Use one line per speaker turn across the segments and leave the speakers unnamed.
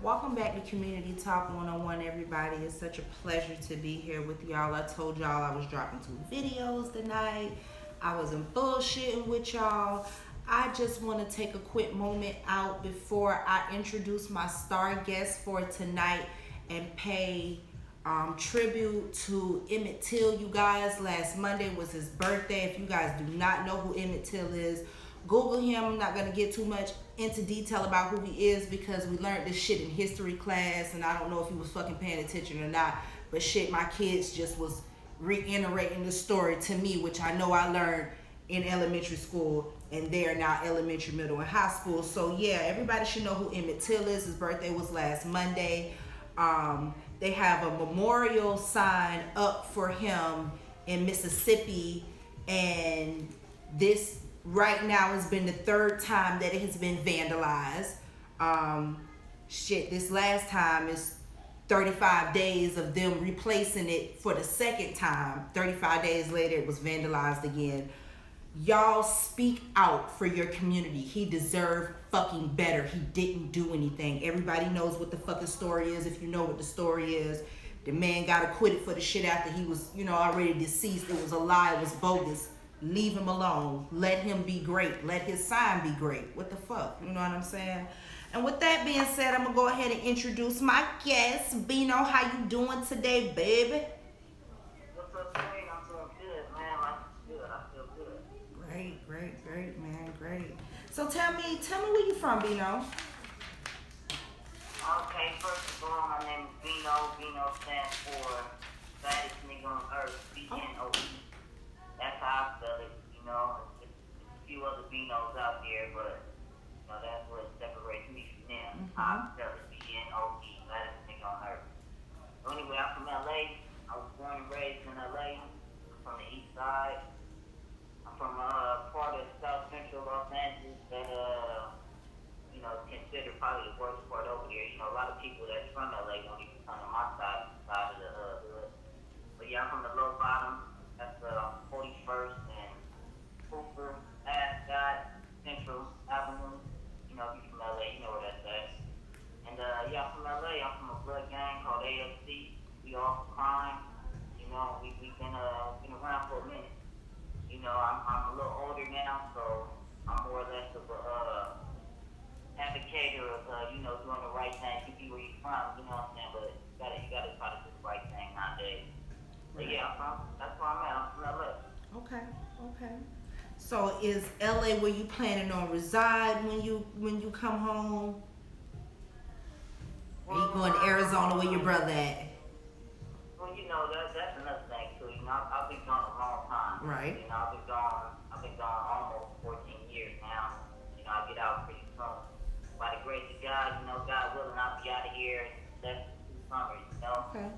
Welcome back to Community Talk 101, everybody. It's such a pleasure to be here with y'all. I told y'all I was dropping 2 videos tonight. I wasn't bullshitting with y'all. I just want to take a quick moment out before I introduce my star guest for tonight and pay tribute to Emmett Till. You guys, last Monday was his birthday. If you guys do not know who Emmett Till is, Google him. I'm not gonna get too much into detail about who he is because we learned this shit in history class, and I don't know if he was fucking paying attention or not. But shit, my kids just was reiterating the story to me, which I know I learned in elementary school, and they are now elementary, middle, and high school. So yeah, everybody should know who Emmett Till is. His birthday was last Monday. They have a memorial sign up for him in Mississippi, and this right now has been the third time that it has been vandalized. This last time is 35 days of them replacing it for the second time. 35 days later, it was vandalized again. Y'all speak out for your community. He deserved fucking better. He didn't do anything. Everybody knows what the fucking story is. If you know what the story is, the man got acquitted for the shit after he was, already deceased. It was a lie. It was bogus. Leave him alone. Let him be great. Let his sign be great. What the fuck? You know what I'm saying? And with that being said, I'm gonna go ahead and introduce my guest. Bnoe, how you doing today, baby?
What's up, Dwayne? I'm doing good, man. Life is good. I feel good.
Great, man, great. So tell me where you from, Bnoe.
Okay, first of all, my name is Bnoe. Bnoe stands for Baddest Nigga on Earth,
Oh,
Bnoe. That's how I spell it, you know. There's a few other Bnoes out there, but, that's what separates me from them.
mm-hmm.
I spell it Bnoe, Baddest Nigga on Earth. So anyway, I'm from LA. I was born and raised in LA. I'm from the east side. I'm from a part of South Central Los Angeles that is considered probably the worst part over there. A lot of people that's from LA don't even come to my side of the hood. But yeah, I'm from the low bottom. That's 41st and Hooper, Ascot, Central Avenue. If you're from LA, you know where that's at. And yeah, I'm from LA. I'm from a blood gang called AFC. We all for crime. We've been around for a minute. I'm a little older now, so I'm more or less of a advocator of doing the right thing. You be where you're from, you know what I'm saying? But you gotta try to do the right thing nowadays. But
Right.
yeah, that's where I'm at. I'm from LA.
Okay. So is LA where you planning on reside when you come home? Or you going to Arizona where your brother at?
Well, that's another thing too. I've been gone a long time.
Right.
I've been gone almost 14 years now. I get out pretty soon. By the grace of God, God willing, I'll be out of here in less than 2 summers.
Okay.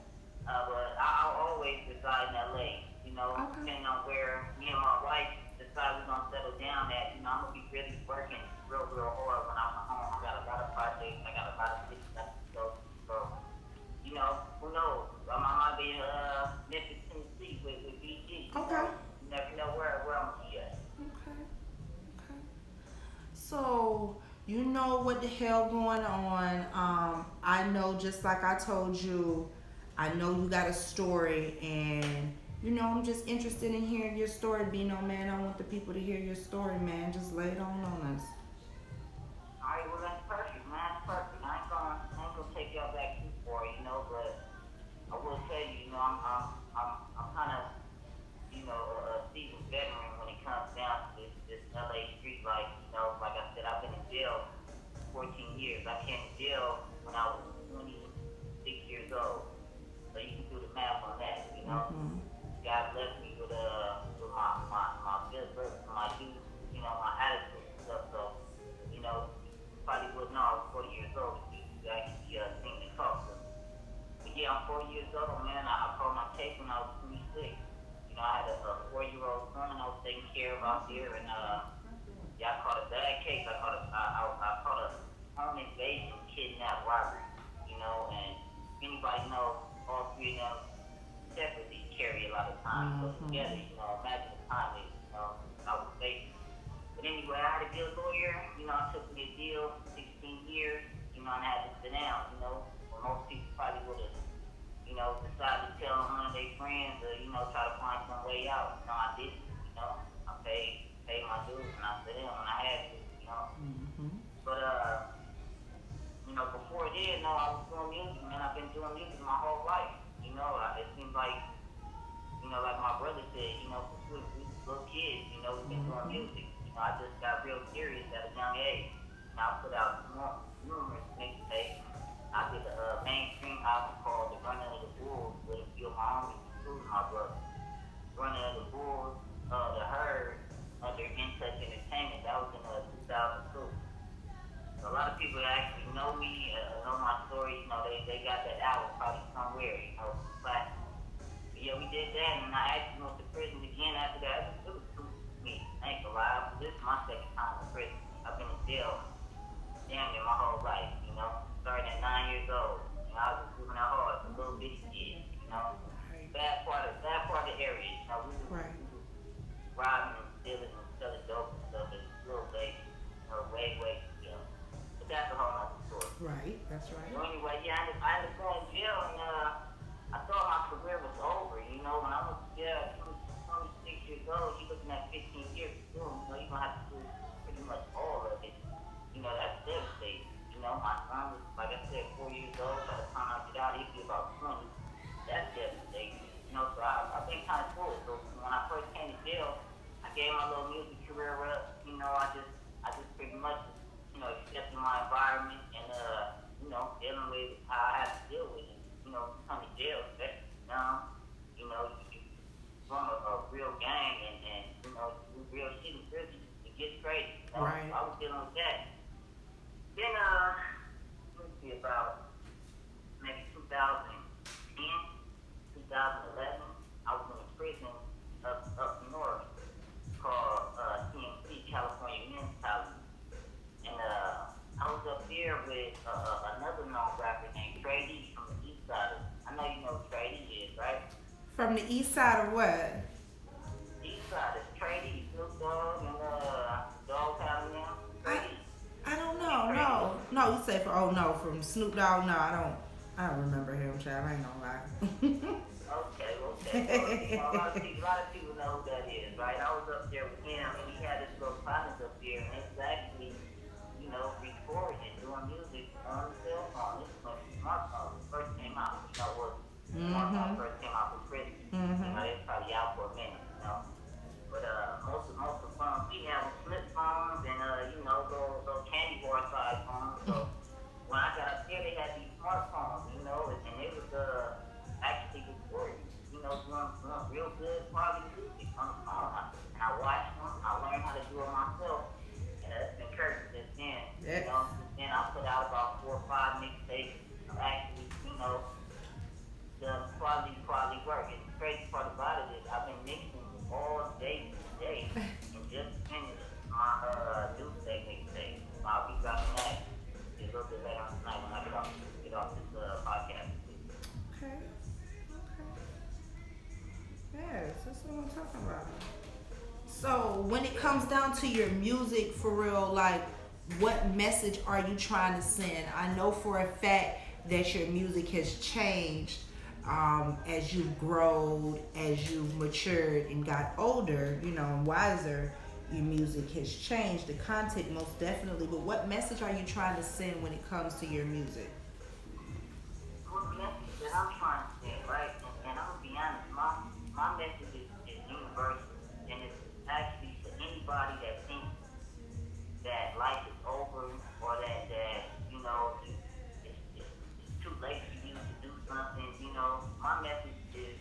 But I'll always reside in LA.
Okay.
Depending on where me and my wife decide we're gonna settle down at. I'm gonna be really working real hard when I'm home. I got a lot of projects. I got a lot of things to go. So, who knows? I might be in Memphis, Tennessee with BG.
Okay.
You never know where I'm gonna be at.
Okay. So you know what the hell going on. I know, just like I told you, I know you got a story, and I'm just interested in hearing your story, Bnoe, man. I want the people to hear your story, man. Just lay it on us.
Alright, well that's perfect, man. That's perfect. I ain't gonna take y'all back too far, but I will tell you, I'm kind of, a seasoned veteran when it comes down to this LA street life. Like I said, I've been in jail 14 years. I came to jail when I was 26 years old. So you can do the math on that.
Mm-hmm.
God blessed me with my good birth, my youth, my attitude and stuff. So, probably wouldn't know I was 40 years old if you actually seen me talk to me. But yeah, I'm 40 years old, man. I called my case when I was 26. I had a 4-year-old son I was taking care of out there, and yeah, I caught a bad case. I caught a home invasion, kidnap, robbery. And anybody knows all three of them separately carry a lot of time. So
Mm-hmm.
together, imagine the time that I was facing. But anyway, I had a good lawyer. I took me a deal, 16 years. And I had to sit down. decided to tell one of their friends to, try to find some way out. I didn't, I paid my dues and I said in when I had to.
Mm-hmm.
But before then, no, I was doing music, man. I've been doing music my whole life. It seems like my brother said, since we was little kids, we've been doing
Mm-hmm.
music. I just got real serious at a young age. I put out numerous mixtapes. I did a mainstream album called The Running of the Bulls with a few of my homies, including my brother. Running of the Bulls, The Herd, under In Touch Entertainment. That was in 2002. So a lot of people that actually know me, know my story, they got that album probably somewhere, classic. But yeah, we did that, and I actually went to prison again after that. It was too me. I ain't gonna lie. This is my second time in prison. I've been in jail damn near my whole life, starting at 9 years old. I was just living out hard, a little bitty kid.
Right.
Bad part of the area.
Right.
We was robbing and stealing and selling dope and stuff as little babies, way, but that's a whole nother story.
Right. That's right.
So anyway, yeah, I ended up going to jail, and I thought my career was over. When I was yeah, 26 years old, you're looking at 15 years soon. You're gonna have to do pretty much all of it. That's devastating. My son was, like I said, 4 years old. By the time I get out, he'd be about 20. That's devastating. So I've been kind of through it. So when I first came to jail, I gave my little music career up. I just pretty much, accepting my environment and, dealing with how I have to deal with it. Come to jail, especially you from a real gang and do real shit in prison. It gets crazy.
Right.
I was dealing with that. Then, let me see, about maybe 2010, 2011, I was in a prison up north called CMC, California Men's College. And I was up there with another known rapper named Trey D from the East Side. I know you know who Trey D is, right?
From the east side of what?
East Side is Trey D, Snoop Dogg, and Dogg Pound now. Trey
I
D.
I don't know. No. You say from Snoop Dogg. No, I don't remember him, child. I ain't gonna lie.
Okay. Well, a lot of people know who that is, right? I was up there with him, and he had his little partners up there, and it was actually, recording and doing music on the cell phone. This is when smartphones first came out. When smartphones first came out for prison.
Mm-hmm.
They was probably out for a minute. But most of the phones we had was flip phones and little candy bar size phones. So when I got up there, they had these smartphones, and they was actually recording, doing real good quality music on the phone. And I watched them. I learned how to do it myself, and it's been crazy since then.
Yeah.
Since then I put out about 4 or 5 mixtapes. Of actually, the quality work. And the crazy part about it is I've been mixing all day today and just finished my Tuesday mixtape. So I'll be dropping that a little bit later on tonight when I get off this podcast.
Okay. Yes, that's what I'm talking about. So when it comes down to your music, for real, like, what message are you trying to send? I know for a fact that your music has changed as you've grown, as you've matured and got older, and wiser. Your music has changed, the content most definitely. But what message are you trying to send when it comes to your music?
Well, the message that I'm trying to send, right? And I'm gonna be honest, my message is universal, and it's actually for anybody that thinks that life is over or that it's too late for you to do something. My message is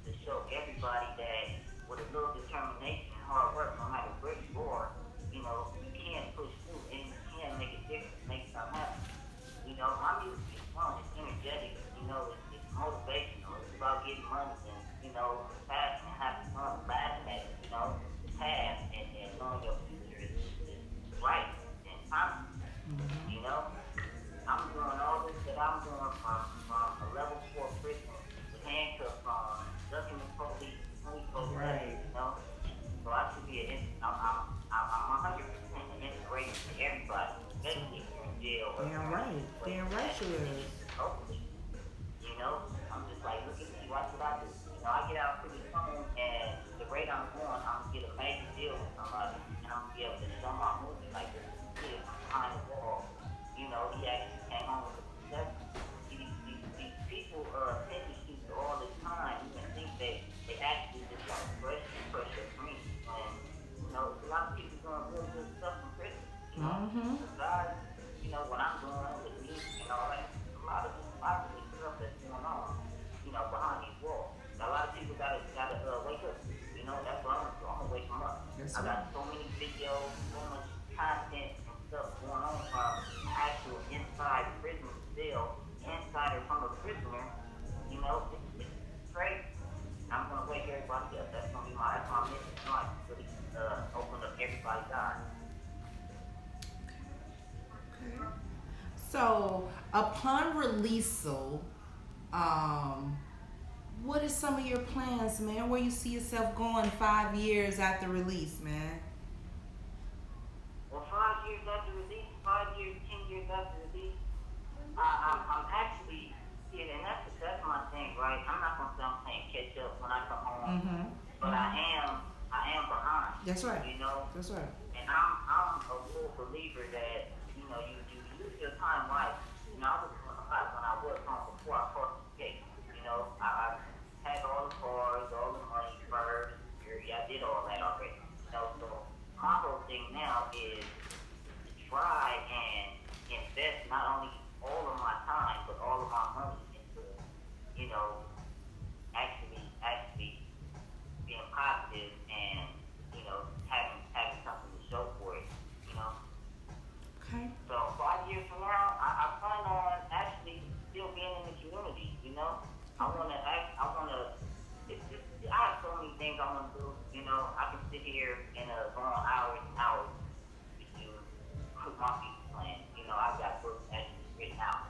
to show everybody that with a little determination and hard work, no matter where you are, you can push through and you can make a difference, make something happen. My music is fun, it's energetic, it's motivational, it's about getting money and, passion and having fun, laughing at it, the past and knowing your future is bright and positive, I'm doing all this that I'm doing from a level 4 prison with handcuffs on, ducking the police, 24/7,
Right.
So I should be I'm 100% an inspiration to everybody, especially if you're in jail.
Damn right you is.
Hopefully,
So upon release, um, what is some of your plans, man? Where you see yourself going 5 years after release, man?
Well, 5 years after release, 5 years, 10 years after release, I'm actually, yeah, and that's my thing, right? I'm not gonna say I'm playing catch up when I come home,
Mm-hmm.
but
Mm-hmm.
I am behind,
That's right.
you know.
That's right.
And I'm a real believer that you use your time wisely. I was doing a lot when I was home before I crossed the gate. I had all the cars, all the money, first security. I did all that already. So my whole thing now is to try and invest not only all of my time but all of my money into you know actually being positive and having something to show for it. You know.
Okay.
So 5 years from now, I plan on actually still being in the community. I wanna. I have so many things I wanna do. I can sit here and go on hours and hours with you, with my future plans. I've got books actually written out.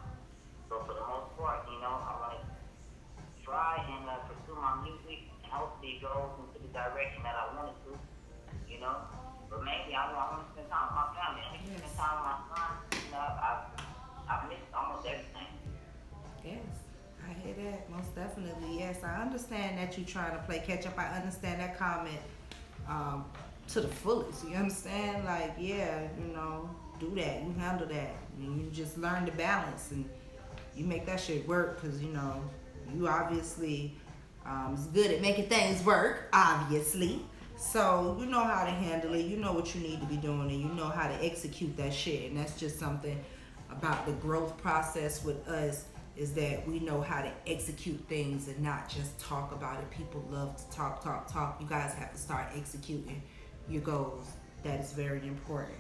So for the most part, I wanna try and pursue my music, and hopefully it goes into the direction that I want it to. You know. But maybe I want to spend time with my family. I need to spend
Yes.
time with my son. I've missed almost everything.
Yes. I hear that. Most definitely. Yes. I understand that you're trying to play catch up. I understand that comment um, to the fullest. You understand? Like, yeah, do that. You handle that. And you just learn to balance and you make that shit work because, you obviously is good at making things work, obviously. So you know how to handle it. You know what you need to be doing, and you know how to execute that shit. And that's just something about the growth process with us is that we know how to execute things and not just talk about it. People love to talk, talk, talk. You guys have to start executing your goals. That is very important.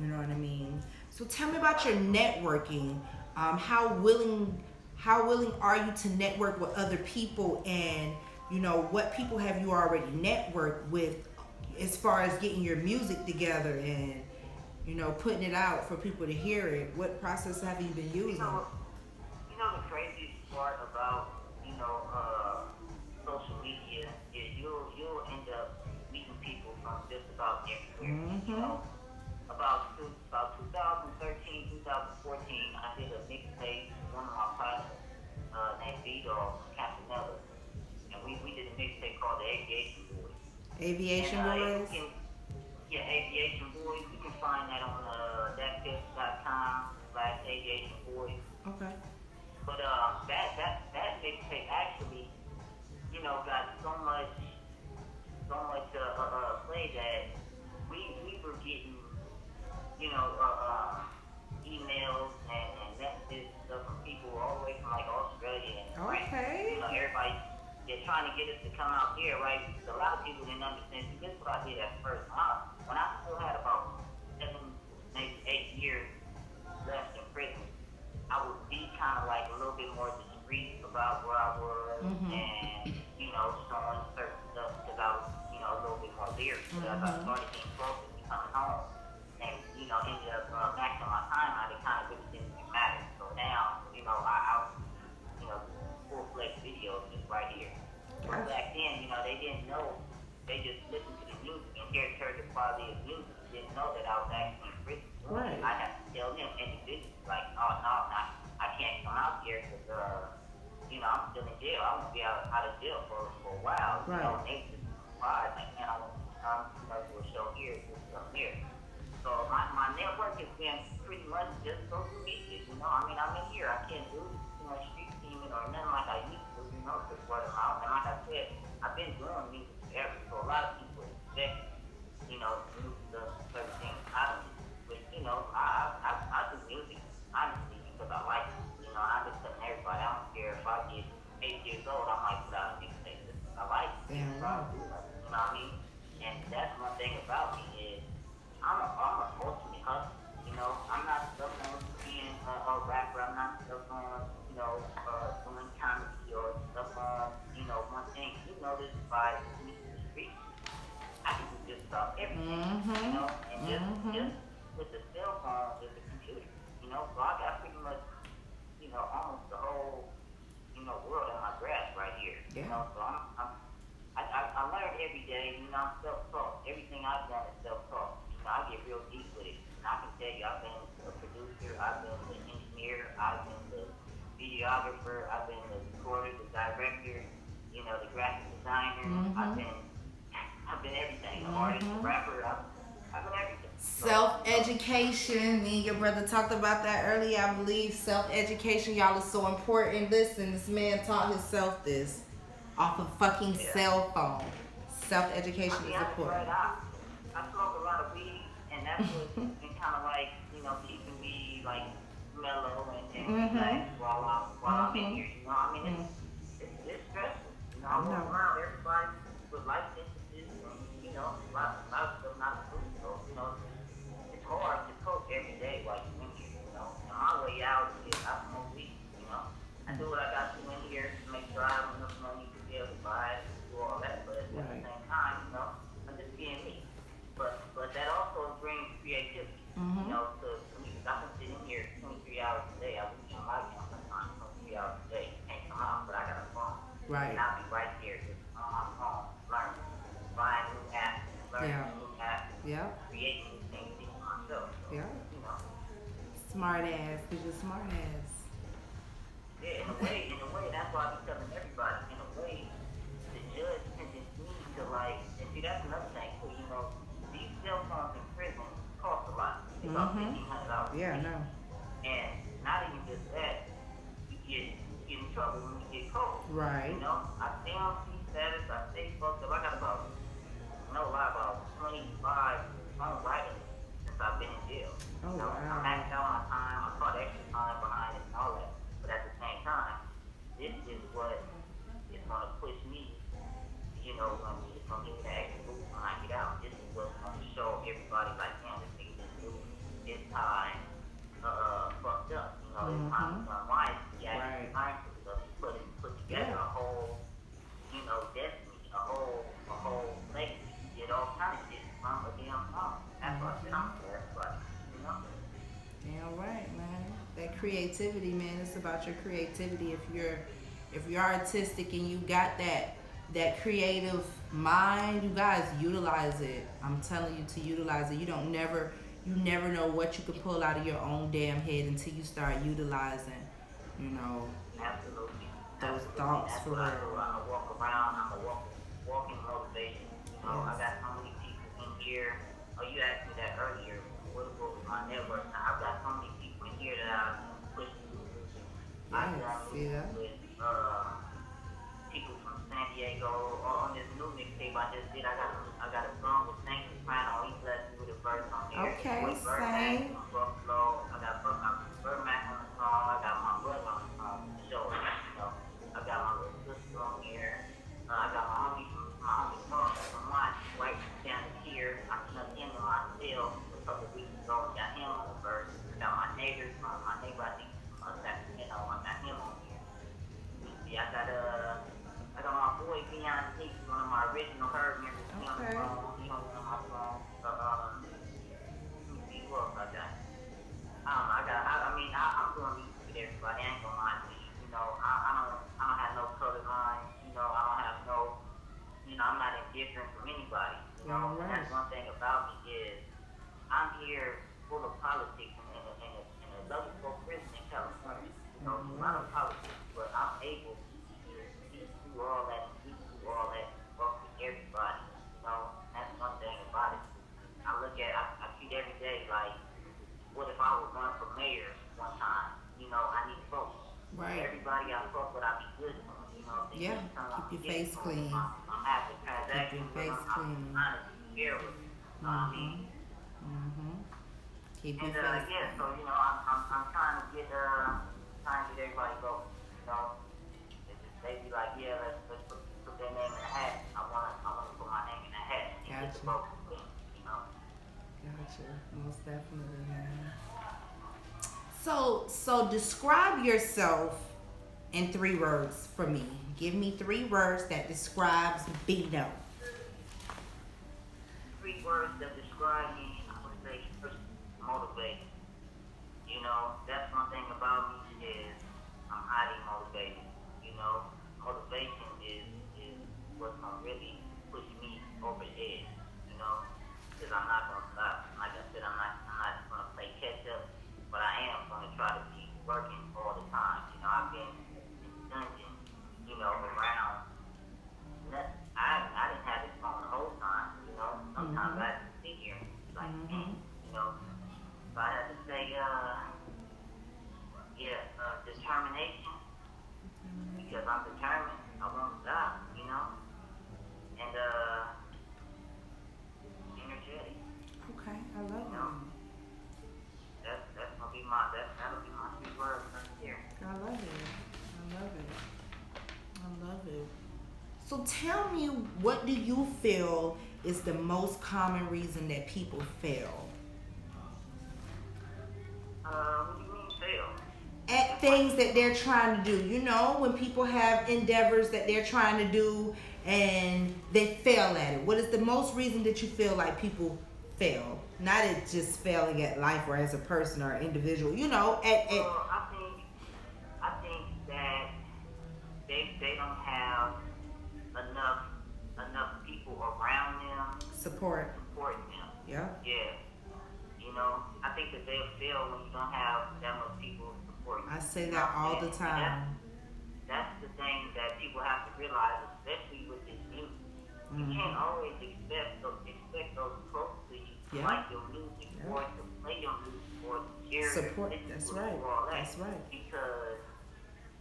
You know what I mean? So tell me about your networking. How willing are you to network with other people, and what people have you already networked with as far as getting your music together and putting it out for people to hear it? What process have you been
You
using?
know, the craziest part about social media is you'll end up meeting people from just about everywhere.
Mm-hmm.
About 2013, 2014, I did a mixtape with one of my partners named Bnoe from Campanella, and we did a mixtape called the Aviation Boys. And
Aviation
if you
boys.
can, yeah, Aviation Boys, you can find that on thatpiff.com/Aviation Boys.
Okay.
But that mixtape actually, got so much play that we were getting, you know, emails and messages and stuff from people all the way from like Australia and France.
Okay.
Everybody they're trying to get us to come out here, right? Because a lot of people didn't understand. See, this is what I did at first. When I still had about 7, maybe 8 years left in prison, I would be kind of like a little bit more discreet about where I was
Mm-hmm.
and, showing certain stuff because I was, a little bit more leery. But as I
Mm-hmm.
started getting closer to coming home and, ended up maxing my time out, it kind of really didn't even matter. So now, I full-fledged videos just right here. But
Gotcha.
back then, they didn't know. They just listened to the music and heard the quality of music. Didn't know that I was actually in prison.
Right.
I had to tell them individually, like, oh no, I can't come out here because I'm still in jail. I won't be out of jail for a while.
Right.
And they just surprised, like, man, I want you to come to a show here, this stuff here. So my network has been pretty much just social media. I'm in here. I can't do too much street teaming or nothing like I used to, because word of mouth. And like I said, I've been doing music forever. So a lot of people expect, new stuff, certain things out of me. But, I do music, honestly, because I like it. I just telling everybody, I don't care if I get 8 years old, I might put out a mixtape. I like it.
Damn
So I
right.
do like it. You know what I mean? And that's one thing about me is I'm a ultimate hustler. I'm not stuck on being a rapper. I'm not stuck on, doing comedy or stuck on, one thing. This by me to the street. I can do just about everything,
Mm-hmm.
and just
Mm-hmm.
with the cell phone, with the computer, so I got pretty
Yeah.
So I learned every day. I'm self-taught. Everything I've done is self-taught. I get real deep with it. And I can tell you, I've been the producer, I've been the engineer, I've been the videographer, I've been the recorder, the director, the graphic designer.
Mhm.
I've been everything. The artist, the
Mhm.
rapper. I've been everything. So,
Self-education. Me and your brother talked about that earlier. I believe self-education, y'all, is so important. Listen, this man taught himself this off a fucking
yeah.
cell phone.
I'll
Self-education
be
is
honest, right?
important.
I smoke a lot of weed, and that's what's been kind of like, keeping me like mellow and
Mhm.
relaxed while I'm in
Mhm.
here. I mean,
Mm.
it's stressful.
I
I walk
know.
around everybody with life sentences, and a lot of stuff not approved. So it's hard to cope every day while you're in here. And my way out is I smoke weed. I do what I got to in here to make sure I have enough money to be able to buy it and do all that. But at the
Right.
same time, I'm just being me. But that also brings creativity.
Mhm.
To me, because I can sit in here 23 hours a day. I wish on my account sometimes 23 hours a day. Can't come out, but I got a phone, and
Right.
I'll be right there just on my phone, learning, buying new apps, learning
Yeah.
some new apps,
Yeah.
creating new things even myself. So
Yeah.
you know,
Smart ass. Cause you're smart ass.
yeah, in a way, that's why I be telling everybody. In a way, the judge sentenced me to like, and see, that's another thing too. These cell phones in prison cost a lot. They cost
Mhm.
$1,500 a
Yeah.
piece,
No.
and not even just that, you get in trouble when you get cold.
Right.
I stay on C status. I stay fucked up. I got no lie, about 25 phone writings since I've been in jail.
Oh
I
wow.
maxed out my time. I caught extra time behind it and all that. But at the same time, this is what is going to push me, when it's going to give me the extra boost when I get out. This is what's going to show everybody, like, damn, this nigga just do his time fucked up. His time was
Mhm.
done wisely. He actually
Right.
learned some stuff. He put together
Yeah.
a whole, destiny, a whole legacy. He did all kind of shit from a damn phone. That's why I said I'm
Mhm.
for everybody. You know?
Damn right, man. That creativity, man. It's about your creativity. If you're artistic and you got that creative mind, you guys utilize it. I'm telling you to utilize it. You never know what you can pull out of your own damn head until you start utilizing, you know,
Absolutely.
those
Absolutely. And
thoughts
that's
for
what I do.
real.
I walk around. I'm a walking motivation. I
Yes.
got so many people in here. Oh, you asked me that earlier. What was my network? Now, I've got so many people in here that I've pushed through. I've
Yes.
done
See
movies
that?
with people from San Diego. On this new mixtape I just did, I got a song with Saint Soprano. He blessed me with a verse on there. Your
Okay,
boy Birdmac
same.
from Buffalo. I got Birdmac on the song. I got my brother on the song for sure. I got my little sister on here. I got my homie from Watts right down here. I snuck him in my cell a couple weeks ago and got him on the verse. I got my neighbor I think from Sacramento. I got him on here. Let me see. I got my boy Beyond Sneaks, one of my original Herb members. He on the
Okay.
phone. He on one of my songs. Let me see who else I got. I don't know. I'm doing music with everybody. I ain't gonna lie to you. I don't have no color lines. I don't have no. I'm not indifferent from anybody.
Y'all
And
right.
that's one thing about me is I'm here full of politics in a level 4 prison in California.
Y'all
A lot
right.
of politics, but I'm able to see through all that and see through all that and fuck with everybody. That's one thing about it. I treat every day like, what if I would run for mayor one time? I need votes.
Right.
Everybody I fuck with, I be good to them. If they
Yeah.
need something,
Keep
I'm
your
getting
face
to them. If
clean.
I'm having a
Keep your
transaction with
face
them, I'm
clean.
honest and fair with them. You know what I mean?
Mhm. Mhm. Keep your
And
face
yeah,
clean.
so I'm trying to get everybody votes. They be like, yeah, let's put their name in the hat. I wanna put my name in the hat and get the
Gotcha.
votes for me.
Gotcha. Most definitely, man. So describe yourself in 3 words for me. Give me 3 words that describes Bnoe.
3 words that describe me, I would say first, motivation. That's one thing about me is I'm highly motivated. Motivation is gonna really push me over the edge, you know, because I'm not gonna stop. Like I said, I'm not gonna play catch up, but I am gonna try to keep working all the time. You know, I've been in dungeon, you know, around. I didn't have this phone the whole time, you know. Sometimes I had to sit here and like, you know. So I had to say, determination, because I'm determined. I won't stop, you know. And energetic.
Okay, I love
You know,
it.
that'll be my 3 words right here.
I love it. I love it. I love it. So tell me, what do you feel is the most common reason that people fail?
What do you mean fail?
At things that they're trying to do. You know, when people have endeavors that they're trying to do and they fail at it. What is the most reason that you feel like people fail? Not at just failing at life or as a person or individual. You know,
Well, I think that they don't have enough people around them
support.
supporting them.
Yeah.
Yeah. You know, I think that they'll fail when you don't have that much people supporting you.
I say that all the time.
That's the thing that people have to realize, especially with this music. You can't always expect those close to you to like your music or to play your music or to share
support.
it.
That's right.
All that.
That's right.
Because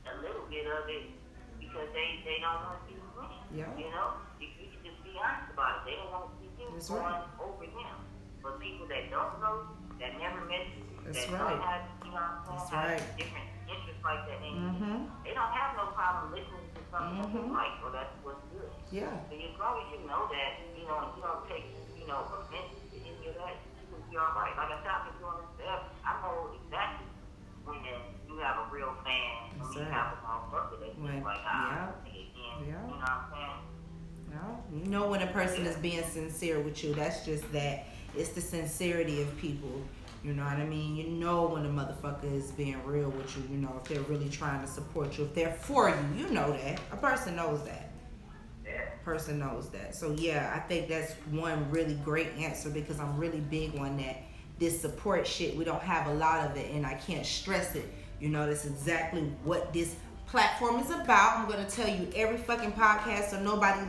a little bit of it, because they don't want to see you win.
Yeah.
You know, you can just be honest about it. They don't want to see you
That's
going
right.
over them. But people that don't know, that never met you,
That's
that
right.
don't have, you know what I'm
That's
saying,
right.
have different interests like that, and they don't have no problem listening to something that they like, or that's what's good.
Yeah.
So as long as you know that, you know, and you don't take, you know, offense to any of that, you will be all right. Like I said, I've been doing this forever. I know exactly when you have a real fan, when you have a motherfucker that's just like, you know what I'm saying?
No, you know when a person is being sincere with you. That's just that. It's the sincerity of people. You know what I mean? You know when a motherfucker is being real with you. You know if they're really trying to support you. If they're for you, you know that. A person knows that. Person knows that. So yeah, I think that's one really great answer, because I'm really big on that. This support shit, we don't have a lot of it, and I can't stress it. You know, that's exactly what this platform is about. I'm gonna tell you every fucking podcast so nobody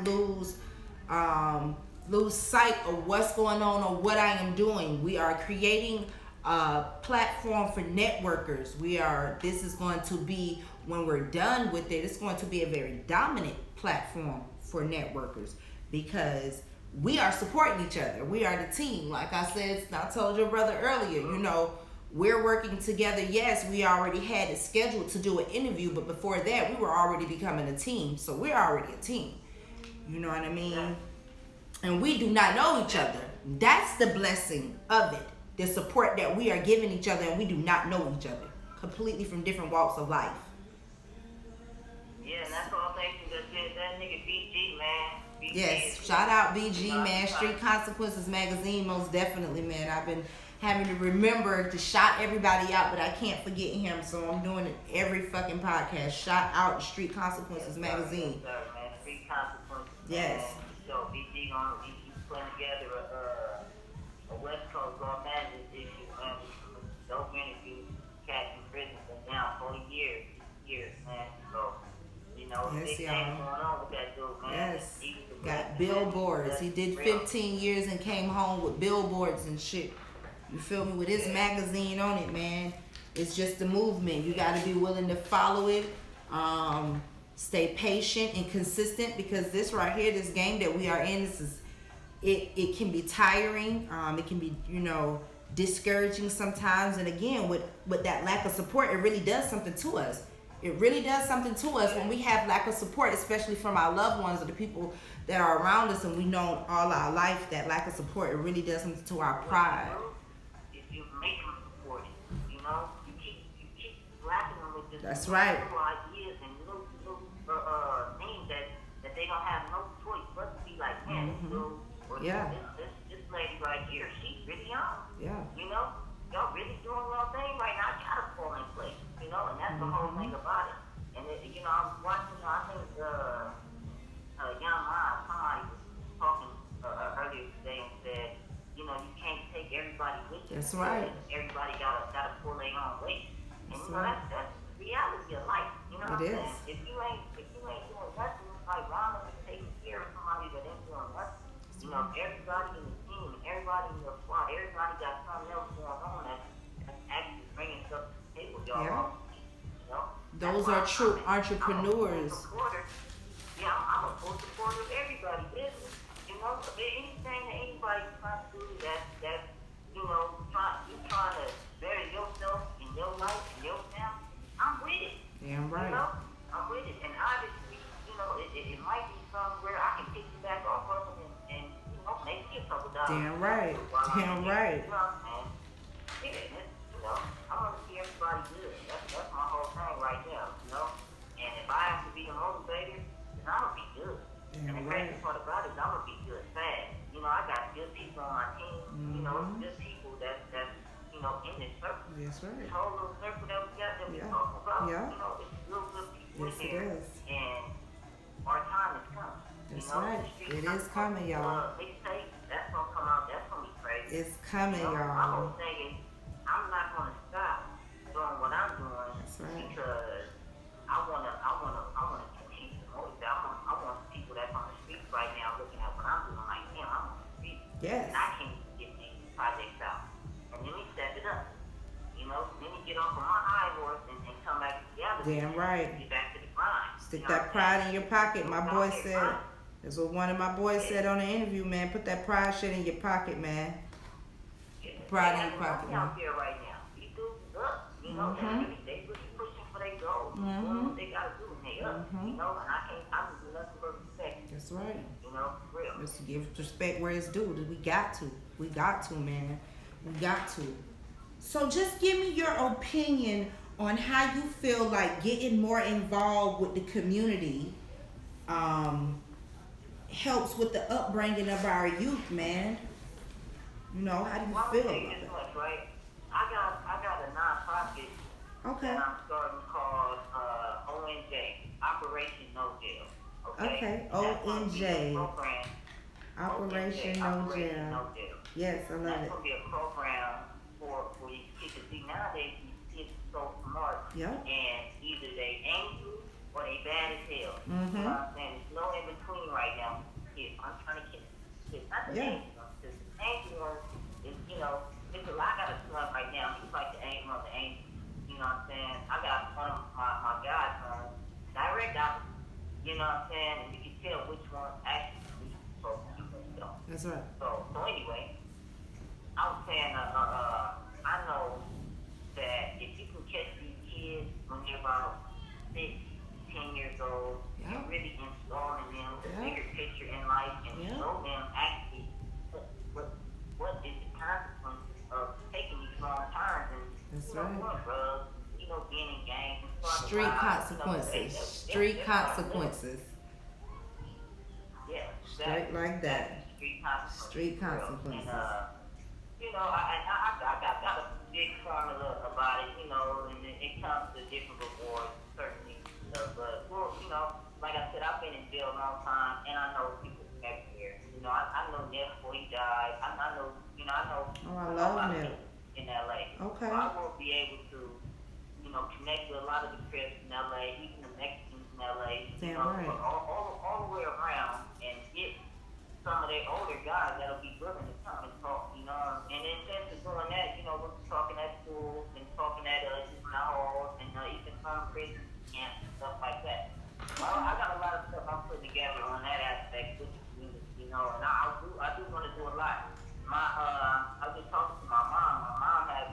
lose sight of what's going on or what I am doing. We are creating a platform for networkers. This is going to be, when we're done with it, it's going to be a very dominant platform for networkers, because we are supporting each other. We are the team. Like I said, I told your brother earlier, you know, we're working together. Yes, we already had it scheduled to do an interview, but before that, we were already becoming a team. So we're already a team. You know what I mean? And we do not know each other. That's the blessing of it. The support that we are giving each other, and we do not know each other. Completely from different walks of life.
Yeah, and that's all thanks to that nigga BG, man. BG
yes, shout out BG, man. Street Consequences Magazine, most definitely, man. I've been having to remember to shout everybody out, but I can't forget him, so I'm doing it every fucking podcast. Shout out Street Consequences Magazine.
Yes, sir, man. Street Consequences.
Yes.
Man. So BG he's putting together a West Coast Law Management issue, man. Dope interview, cats in prison, been down 40 years, man. So, you know,
yes,
big things going on with that dude, man.
Yes. Got billboards. He did 15 years and came home with billboards and shit. You feel me? With his magazine on it, man. It's just the movement. You got to be willing to follow it. Stay patient and consistent, because this right here, this game that we are in, it can be tiring. It can be, you know, discouraging sometimes. And again, with that lack of support, it really does something to us. It really does something to us when we have lack of support, especially from our loved ones or the people that are around us, and we know all our life that lack of support, it really does something to our pride.
If you make them support it, you know, you keep slapping them with this
That's right.
little ideas and little things that they don't have no choice but to be like, man, so, or this lady right here, she's really young.
Yeah.
You know, y'all really doing your thing right now. Gotta fall in place. You know, and that's the whole thing about it. And you know, I was watching, I think Young Mind
That's
you know,
right.
everybody gotta pull their own weight. And
That's
you know,
right.
that's the reality of life. You know
It
what I'm
is.
saying? If you ain't doing nothing, it's like why not taking care of somebody that ain't doing nothing?
That's
You know,
right.
everybody in the team, everybody in your squad, everybody got something else going on that's actually bringing stuff to the table, y'all.
Yeah.
You know, that's
Those
why
are true
I'm a full
entrepreneurs.
supporter. Yeah, I'm a full supporter of everybody's business. You know, anything that anybody's trying to do that's you know, you trying to better yourself in your life and your family, I'm with it.
Damn
You
right.
know, I'm with it. And obviously, you know, it might be somewhere I can pick you back off of them and you know, make you a couple dollars.
Damn right. Damn right.
You know what I'm saying? Yeah, you know, I want to see everybody good. That's my whole thing right now, you know. And if I have to be a motivator, then I'm gonna be good. And the
Damn
crazy
right.
part about it is I'm gonna be good fast. You know, I got good people on my team. You know,
Mm-hmm.
good people that you know in this circle.
That's
This
right.
whole little circle that we got that we
Yeah.
talking about.
Yeah.
You know, it's real good people
Yes,
in
it
here.
is.
And our time is coming.
That's
you know,
right.
the street
It is coming, y'all.
mixtape, that's gonna come out. That's gonna be crazy.
It's coming,
You know, my
y'all.
whole thing is I'm not gonna stop doing what I'm doing
That's right.
because I wanna continue to motivate. I want people that's on the streets right now looking at what I'm doing like, damn, I'm on the street.
Yes.
And I can't get these projects out. And let me step it up. You know, let me get off of my high horse and come back together.
Damn right.
Get back to the grind.
Stick
You know
that pride in your pocket. My boy said.
grind.
That's what one of my boys said on the interview, man. Put that pride shit in your pocket, man. Pride in your pocket, man.
Out there right now. These dudes is up. You know, they really pushing for their goals. Doing what they gotta do and they up. You know, and I can do nothing but respect.
That's right.
You know, for real.
Just give respect where it's due. We got to. We got to, man. We got to. So just give me your opinion on how you feel like getting more involved with the community helps with the upbringing of our youth, man. You know, how do you feel about
this
that?
much, right? I got a nonprofit
Okay.
that I'm starting called ONJ, Operation No Jail.
Okay.
That's gonna be a
ONJ.
program.
Operation No
Operation No
Jail.
Jail.
Yes, I love
That's
it.
gonna be a program for these kids. See, nowadays these kids are so smart,
Yep.
and either they angry or they bad as hell. You
Mhm.
know what I'm saying? There's no in between right now. Kids, I'm trying to catch kids, not the
Yeah.
angry ones. Because the angry ones is, you know, it's a lot. I got a son right now. He's like the angry one, the angry. You know what I'm saying? I got one of my guys, direct opposite. You know what I'm saying? And you can tell which one actually is supposed to keep himself.
That's right.
So anyway, I was saying, I know that if you can catch these kids when they're about 6, 10 years old,
Yeah.
and really installing them the
Yeah.
bigger picture in life and
Yeah.
show them actually what is the consequence of taking these wrong turns and
That's
you know,
right.
doing drugs, you know, being in gangs and stuff.
Street
You know,
consequences. Street consequences.
Yeah,
Straight like that.
Street consequences.
Street
for real.
consequences.
And, you know, I got a big formula about it, you know, and it comes to different rewards, certainly. But, well, you know, like I said, I've been in jail a long time, and I know people everywhere. You know, I know Neff before he died. I know, you know, I know
Oh, I
a
love
lot of
Neff.
people in LA.
Okay.
So I will be able to, you know, connect with a lot of the Crips in LA, even the Mexicans in LA, you
Damn
know,
right.
all the way around, and get some of their older guys that'll be willing to come and talk, you know. And in terms of doing that, you know, we're talking at schools and talking at juvenile halls and even some prison camps and stuff like that. Well, I got a lot of stuff I'm putting together on that aspect with the community, you know, and I do want to do a lot. I was just talking to my mom. My mom has,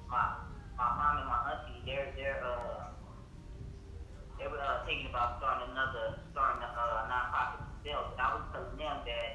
my mom and my auntie, they were thinking about starting a nonprofit themselves. And I was telling them that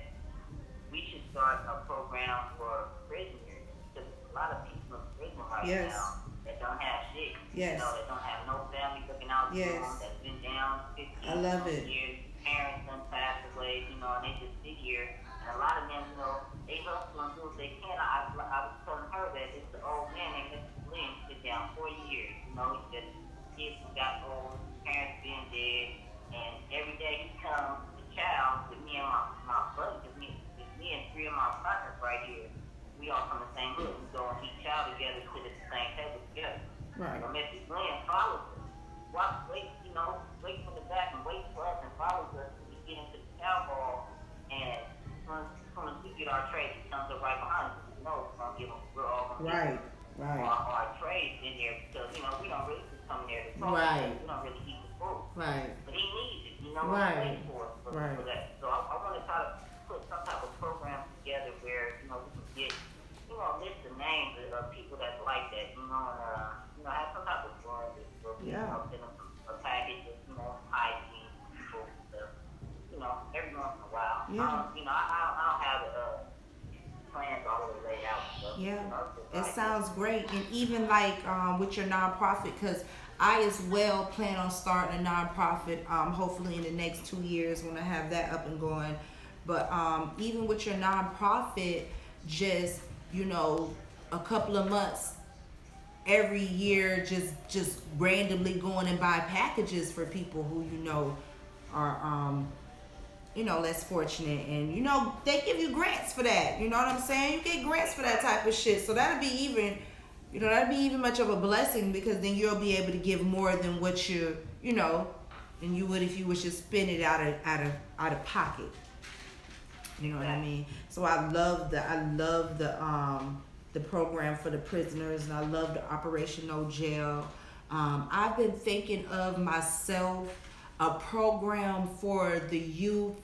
we should start a program for prisoners because there's a lot of people in prison right
Yes.
now that don't have shit.
Yes.
You know, that don't have no family looking out for
Yes.
them, that's been down 50
I love it.
years, parents done passed away, you know, and they just sit here. And a lot of them, you know, they hustle and do what they can. I was telling her that it's the old man named Mr. William sit down 40 years. You know, he said kids who got old, parents being dead, and every day he comes to child with me and my buddy, it's me and 3 of my partners right here. we all from the same hood. We go and eat chow together, sit at the same table together.
Right.
But Mrs. Glenn follows us. Wait, wait from the back and wait for us and follows us when we get into the chow hall. And as soon as we get our trays, she comes up right behind us. We're all gonna give them.
Right. Right.
Our trays in there because we don't really just come there to talk.
Right.
We don't really eat the food.
Right.
But he needs it.
Right.
For
Right.
that. So I want to try to put some type of program together where we can get a list of names of people that's like that. And have some type of fun.
Yeah.
Send them a package of hygiene, food stuff. Every once in a while.
Yeah.
I don't have plans all the way laid out. So,
Yeah. It sounds great, and even like with your nonprofit, because I as well plan on starting a nonprofit. Hopefully in the next 2 years when I have that up and going. But even with your nonprofit, just a couple of months every year, just randomly going and buy packages for people who are less fortunate, and they give you grants for that. You know what I'm saying? You get grants for that type of shit. So that'd be even much of a blessing, because then you'll be able to give more than what than you would if you was just spend it out of pocket. You know what I mean? So I love the program for the prisoners, and I love the Operation No Jail. I've been thinking of myself a program for the youth,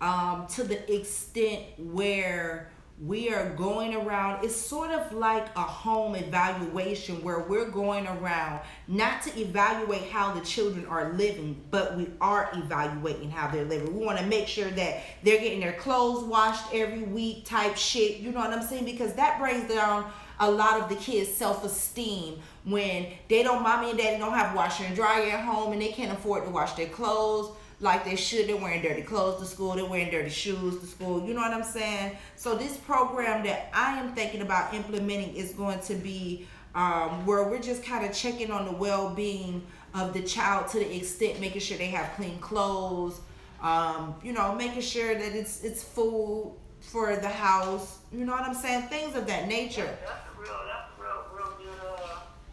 to the extent where we are going around. It's sort of like a home evaluation, where we're going around not to evaluate how the children are living, but we are evaluating how they're living. We want to make sure that they're getting their clothes washed every week type shit. You know what I'm saying? Because that brings down a lot of the kids' self-esteem when mommy and daddy don't have washer and dryer at home, and they can't afford to wash their clothes like they should. They're wearing dirty clothes to school. They're wearing dirty shoes to school. You know what I'm saying? So this program that I am thinking about implementing is going to be where we're just kind of checking on the well-being of the child, to the extent making sure they have clean clothes, making sure that it's food for the house. You know what I'm saying? Things of that nature.
That's a real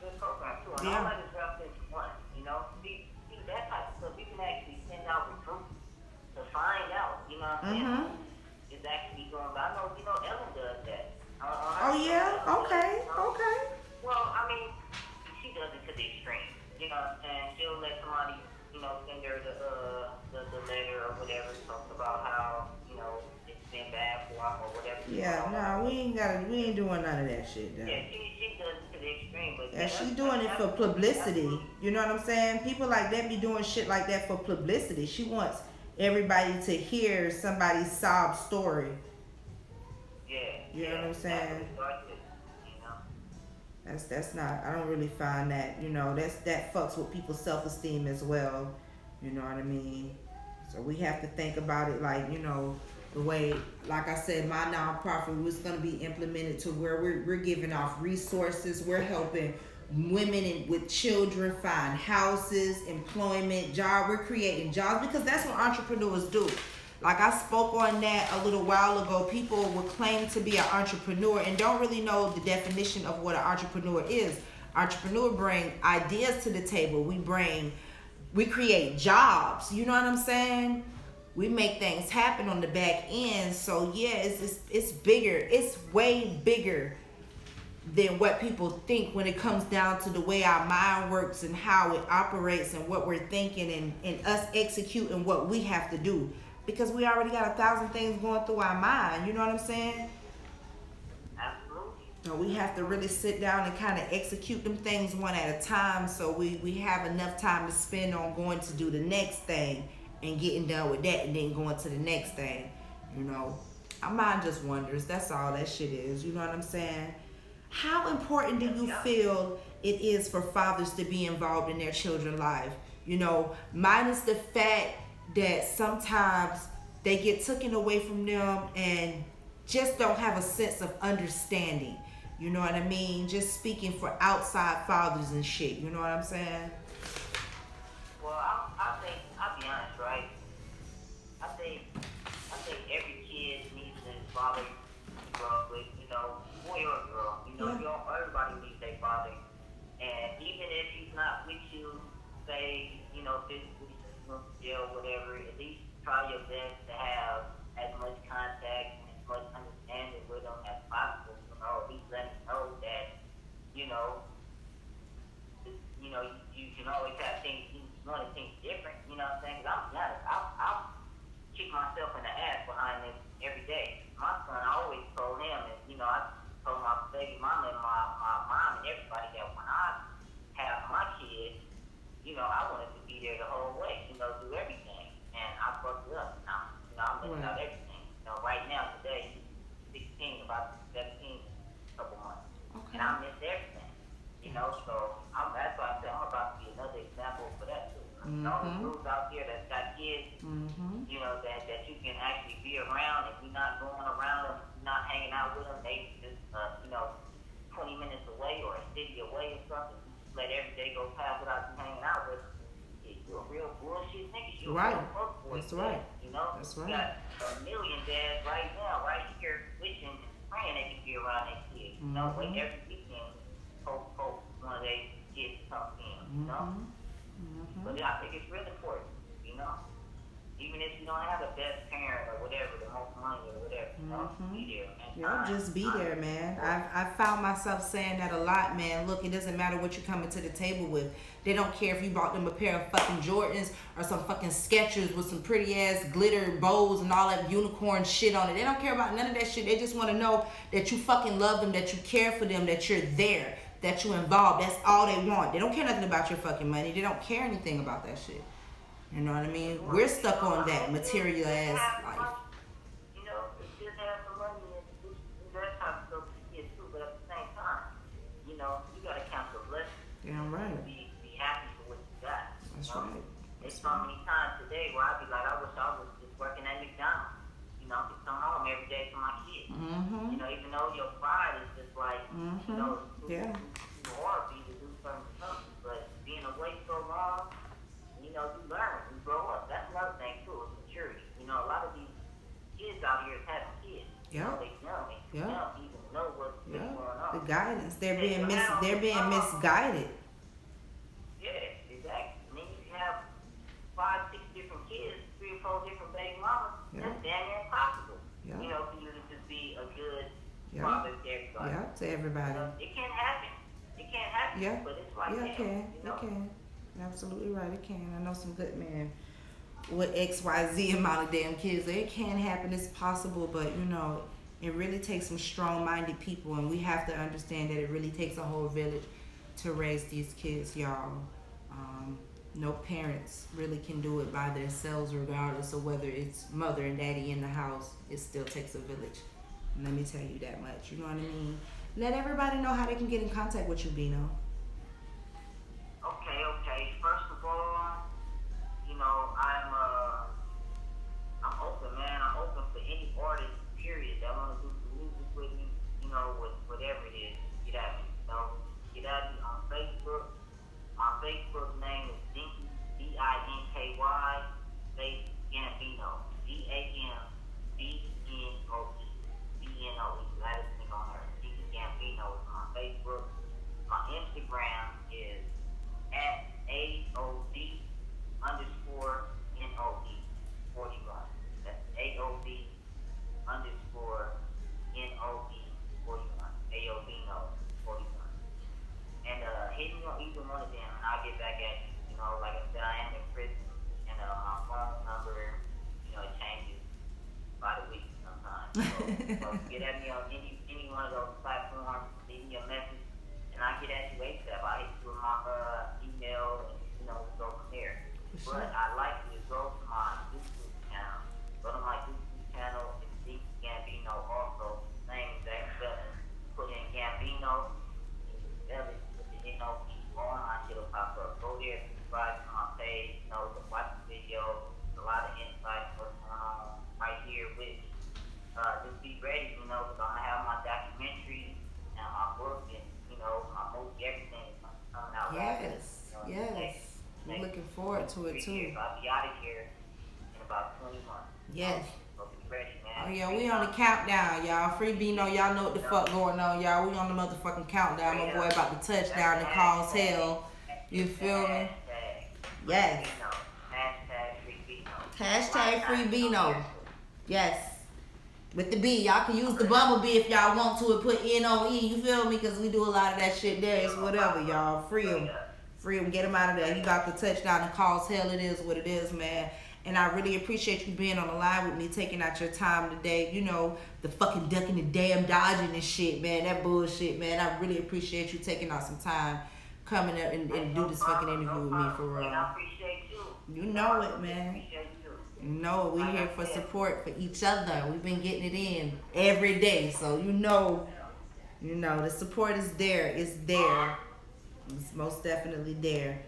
good program too. And all that is wrapped into one. See that type of stuff. You can actually send out recruits to find out. You know what I'm saying? It's actually going. But I know Ellen does that.
Oh yeah. Okay. Okay.
Well, I mean, she does it to the extreme. You know what I'm saying? She'll let somebody send her the letter or whatever, talking about how it's been bad for them or whatever.
Yeah, no, we ain't doing none of that shit, though.
Yeah, she does it to the extreme, but
yeah, she's doing it for publicity. You know what I'm saying? People like that be doing shit like that for publicity. She wants everybody to hear somebody's sob story.
Yeah.
You know what I'm saying? That's not. I don't really find that. That fucks with people's self-esteem as well. You know what I mean? So we have to think about it like the way, like I said, my nonprofit was going to be implemented to where we're giving off resources. We're helping women with children find houses, employment, job. We're creating jobs, because that's what entrepreneurs do. Like I spoke on that a little while ago. People will claim to be an entrepreneur and don't really know the definition of what an entrepreneur is. Entrepreneur bring ideas to the table. We create jobs. You know what I'm saying? We make things happen on the back end. So yeah, it's bigger. It's way bigger than what people think when it comes down to the way our mind works and how it operates and what we're thinking and us executing what we have to do. Because we already got 1,000 things going through our mind. You know what I'm saying?
Absolutely.
So we have to really sit down and kind of execute them things one at a time, so we have enough time to spend on going to do the next thing and getting done with that and then going to the next thing. Our mind just wonders. That's all that shit is. You know what I'm saying? How important do you feel it is for fathers to be involved in their children's life? Minus the fact that sometimes they get taken away from them and just don't have a sense of understanding. You know what I mean? Just speaking for outside fathers and shit. You know what I'm saying?
Well, I think, I'll be honest, right? I think every kid needs a father to grow up with. And even if he's not with you, say, physically, jail, whatever, at least try your best to have as much contact and as much understanding with him as possible. At least let him know that, you know, you can always have things, you want to think different, you know what I'm saying? 'Cause I'm honest, I'll kick myself in the ass behind this every day. My son, I always told him, and, I told my baby mama and my mom and everybody that when I have my kids, I wanted to be there the whole way, do everything. And I fucked it up. Now, I missed out everything. Right now, today, he's 16, about 17, a couple months.
Okay.
And I missed everything, so that's why I said I'm about to be another example for that too. All the dudes out there that's got kids, that you can actually be around and you're not going around them, not hanging out with them. They just, 20 minutes away or a city away or something. You just let every day go past without you hanging out with them. You're a real bullshit nigga. You're
right.
A real fuckboy.
That's right.
That's right. You got a million dads right now, right here, wishing and praying they can be around their kids. Wait every weekend, hope one of their kids comes in, But I think it's really important, even if you don't have the best parent or whatever, the most money or whatever, be there.
Yeah, just be there, man. I've found myself saying that a lot, man. Look, it doesn't matter what you're coming to the table with. They don't care if you bought them a pair of fucking Jordans or some fucking Skechers with some pretty ass glitter bows and all that unicorn shit on it. They don't care about none of that shit. They just want to know that you fucking love them, that you care for them, that you're there, that you're involved. That's all they want. They don't care nothing about your fucking money. They don't care anything about that shit. You know what I mean? We're stuck on that material ass life.
Just have some money and that type of stuff to get too, but at the same time, you gotta count your blessings.
Damn right.
Be happy for what you got.
That's right.
There's so many times today where I'd be like, I wish I was just working at McDonald's. I could come home every day for my kids. Even though your pride is just like,
yeah.
Too hard for you to do certain stuff, but being away so long, you learn, you grow up. That's another thing too, is maturity. A lot of these kids out here is having kids.
Yeah.
They young, even know what's going on.
The guidance, they're being misguided.
Yeah, exactly. And then you have 5, 6 different kids, 3 or 4 different baby mamas. That's damn near impossible. For you to just be a good father to everybody.
Yeah, to everybody.
It can happen. It can't happen. But it's like
it can. Absolutely right, it can. I know some good men with XYZ amount of damn kids. It can happen, it's possible, but it really takes some strong-minded people, and we have to understand that it really takes a whole village to raise these kids, y'all. No parents really can do it by themselves, regardless of whether it's mother and daddy in the house. It still takes a village. And let me tell you that much. You know what I mean? Let everybody know how they can get in contact with you, Bnoe.
Okay. First of all, I'm open, man. I'm open for any artist, period, that want to do some music with me, whatever it is. Get at me, Get at me on Facebook. My Facebook name is Dinky, D-I-N-K-Y, space Gambino, Gambino, B-N-O-E. That is me on her. Dinky Gambino is on Facebook. My Instagram is at AOD _NOE 41. That's AOD _NOE 41. AOD no 41. And hit me on either one of them and I'll get back at you. Like I said, I am in prison and my phone number, it changes by the week sometimes. So get at me on any one of those platforms, leave me a message. And I get at you ASAP. I hit you with my email, and we go from there. But I like you to go to my YouTube channel. Go to my YouTube channel. It's Deep Gambino also. Same exact spelling. Put in Gambino. Spell it with the N-O-E. All my shit will pop up. Go there, subscribe to my page. Watch the video. A lot of insights what's going on right here with me. Just be ready, because I'm gonna have my documentary and my book and my movie, everything is coming out.
Yes. We're looking forward to it too.
I'll be out of here in about 20 months.
Yes.
So be ready, man.
Oh yeah, we on the countdown, y'all. Free Bnoe, y'all know what the fuck going on, y'all. We on the motherfucking countdown. My boy about to touch down and cause hell. You feel me? Yes. Hashtag free Bnoe. Yes. With the B. Y'all can use the bumblebee if y'all want to and put N-O-E. You feel me? Because we do a lot of that shit there. It's whatever, y'all. Free him. Free him. Get him out of there. He got the touchdown and cause hell. It is what it is, man. And I really appreciate you being on the line with me, taking out your time today. You know, the fucking ducking, the damn dodging and shit, man. That bullshit, man. I really appreciate you taking out some time, coming up and do this fucking interview with me, for real.
I appreciate you.
You know it, man. You know we're here for support for each other. We've been getting it in every day. So you know, the support is there. It's there. It's most definitely there.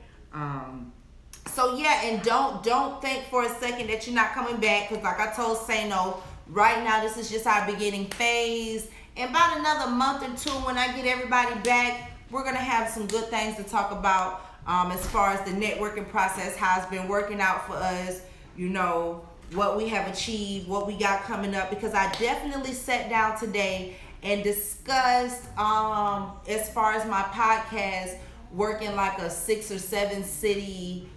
So yeah, and don't think for a second that you're not coming back, because like I told Sano, right now this is just our beginning phase. In about another month or two, when I get everybody back, we're gonna have some good things to talk about as far as the networking process, how it's been working out for us, you know, what we have achieved, what we got coming up, because I definitely sat down today and discussed as far as my podcast, working like a 6 or 7 city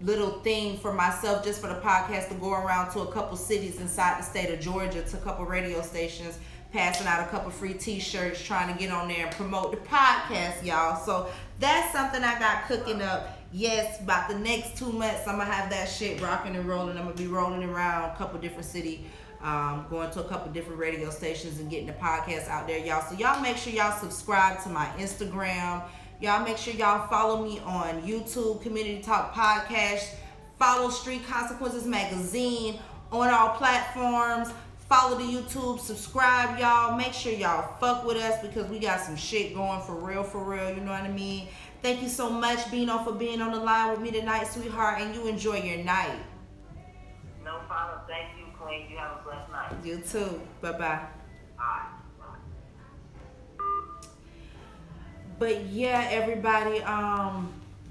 little thing for myself, just for the podcast to go around to a couple cities inside the state of Georgia, to a couple radio stations, passing out a couple free t-shirts, trying to get on there and promote the podcast, y'all. So that's something I got cooking up. Yes, about the next 2 months, I'm gonna have that shit rocking and rolling. I'm gonna be rolling around a couple different cities, going to a couple different radio stations and getting the podcast out there, y'all. So y'all make sure y'all subscribe to my Instagram. Y'all make sure y'all follow me on YouTube, Community Talk Podcast. Follow Street Consequences Magazine on all platforms. Follow the YouTube, subscribe, y'all. Make sure y'all fuck with us, because we got some shit going for real, you know what I mean? Thank you so much, Bnoe, for being on the line with me tonight, sweetheart, and you enjoy your night.
No problem. Thank you, Queen. You have a blessed night.
You too. Bye-bye.
Alright.
But yeah, everybody,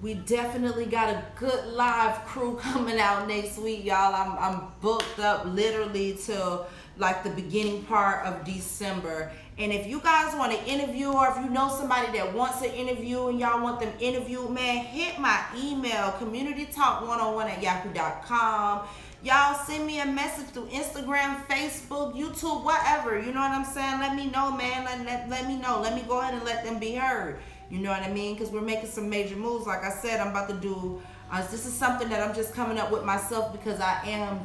we definitely got a good live crew coming out next week, y'all. I'm booked up literally till like the beginning part of December. And if you guys want to interview, or if you know somebody that wants an interview and y'all want them interviewed, man, hit my email, communitytalk101@yahoo.com. Y'all send me a message through Instagram, Facebook, YouTube, whatever. You know what I'm saying? Let me know, man. Let me know. Let me go ahead and let them be heard. You know what I mean? Because we're making some major moves. Like I said, I'm about to do, this is something that I'm just coming up with myself, because I am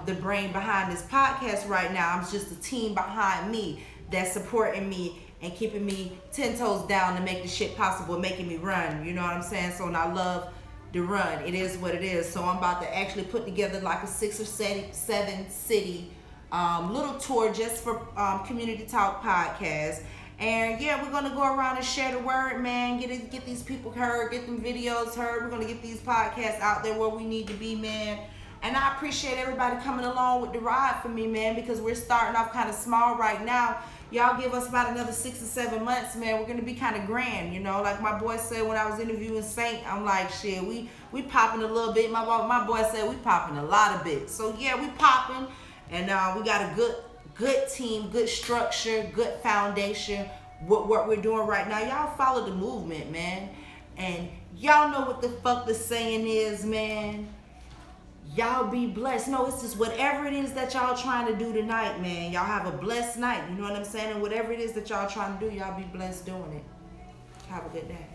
the brain behind this podcast right now. I'm just a team behind me that's supporting me and keeping me 10 toes down to make the shit possible, making me run. You know what I'm saying? So, and I love the run. It is what it is. So I'm about to actually put together like a 6 or 7 city little tour just for Community Talk Podcast. And yeah, we're gonna go around and share the word, man. Get these people heard, get them videos heard. We're gonna get these podcasts out there where we need to be, man. And I appreciate everybody coming along with the ride for me, man, because we're starting off kind of small right now. Y'all give us about another 6 or 7 months, man. We're gonna be kind of grand, you know. Like my boy said when I was interviewing Saint, I'm like, shit, we popping a little bit. My boy said we popping a lot of bits. So yeah, we popping, and we got a good team, good structure, good foundation. What we're doing right now, y'all follow the movement, man. And y'all know what the fuck the saying is, man. Y'all be blessed. No, it's just whatever it is that y'all trying to do tonight, man. Y'all have a blessed night. You know what I'm saying? And whatever it is that y'all trying to do, y'all be blessed doing it. Have a good day.